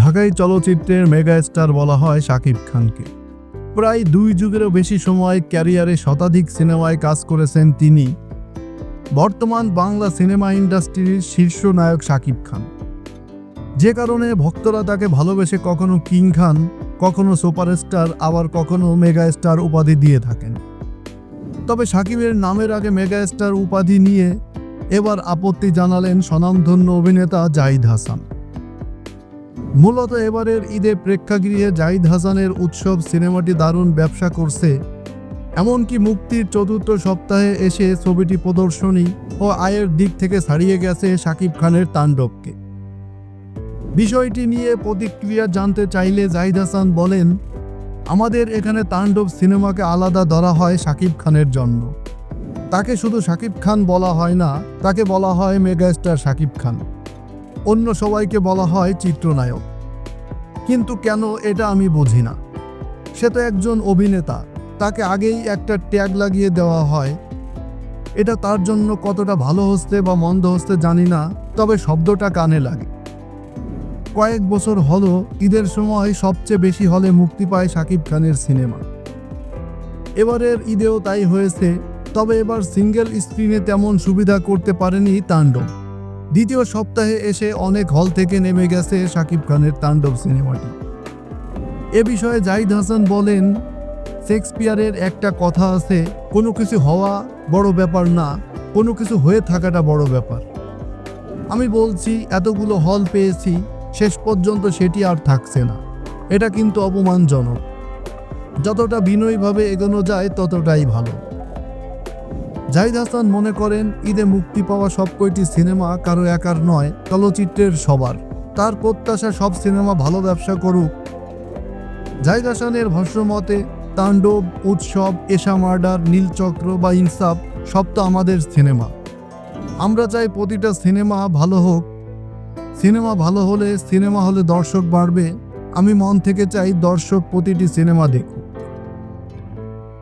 ঢাকাই চলচ্চিত্রের mega star বলা হয় শাকিব খানকে। প্রায় 2 যুগেরও বেশি সময় ক্যারিয়ারে শতাধিক সিনেমায় কাজ করেছেন তিনি। বর্তমান বাংলা সিনেমা ইন্ডাস্ট্রির শীর্ষ নায়ক শাকিব খান, যে কারণে ভক্তরা তাকে ভালোবেসে কখনো কিং খান, কখনো সুপারস্টার, আবার কখনো মেগা স্টার উপাধি দিয়ে থাকেন। তবে শাকিবের নামের আগে মেগা স্টার উপাধি নিয়ে এবার আপত্তি জানালেন স্বনামধন্য অভিনেতা জাহিদ হাসান। মূলত এবারের ঈদে প্রেক্ষাগৃহে জাহিদ হাসানের উৎসব সিনেমাটি দারুণ ব্যবসা করছে। এমনকি মুক্তির 4র্থ সপ্তাহে এসে ছবিটি প্রদর্শনী ও আয়ের দিক থেকে ছাড়িয়ে গেছে শাকিব খানের তাণ্ডবকে। বিষয়টি নিয়ে প্রতিক্রিয়া জানতে চাইলে জাহিদ হাসান বলেন, আমাদের এখানে তাণ্ডব সিনেমাকে আলাদা ধরা হয় শাকিব খানের জন্য। তাকে শুধু শাকিব খান বলা হয় না, তাকে বলা হয় মেগাস্টার শাকিব খান। অন্য সবাইকে বলা হয় চিত্রনায়ক। কিন্তু কেন, এটা আমি বুঝি না। সে তো একজন অভিনেতা, তাকে আগেই একটা ট্যাগ লাগিয়ে দেওয়া হয়। এটা তার জন্য কতটা ভালো হচ্ছে বা মন্দ হচ্ছে জানি না, তবে শব্দটা কানে লাগে। কয়েক বছর হলো ঈদের সময় সবচেয়ে বেশি হলে মুক্তি পায় শাকিব খানের সিনেমা। এবারের ঈদেও তাই হয়েছে, তবে এবার সিঙ্গেল স্ক্রিনে তেমন সুবিধা করতে পারেনি তাণ্ডব। দ্বিতীয় সপ্তাহে এসে অনেক হল থেকে নেমে গেছে শাকিব খানের তাণ্ডব সিনেমাটি। এ বিষয়ে জাহিদ হাসান বলেন, শেক্সপিয়ারের একটা কথা আছে, কোনো কিছু হওয়া বড় ব্যাপার না, কোনো কিছু হয়ে থাকাটা বড় ব্যাপার। আমি বলছি এতগুলো হল পেয়েছি, শেষ পর্যন্ত সেটি আর থাকছে না। এটা কিন্তু অপমানজনক। যতটা বিনয়ীভাবে এগোনো যায় ততটাই ভালো। জাহিদ হাসান মনে করেন, ঈদে মুক্তি পাওয়া সবকটি সিনেমা কারো একার নয়, চলচ্চিত্রের সবার। তার প্রত্যাশা সব সিনেমা ভালো ব্যবসা করুক। জাহিদ হাসানের ভাষ্যমতে, তাণ্ডব, উৎসব, এশা মার্ডার, নীলচক্র বা ইনসাফ সব তো আমাদের সিনেমা। আমরা চাই প্রতিটা সিনেমা ভালো হোক। সিনেমা ভালো হলে সিনেমা হলে দর্শক বাড়বে। আমি মন থেকে চাই দর্শক প্রতিটি সিনেমা দেখুক।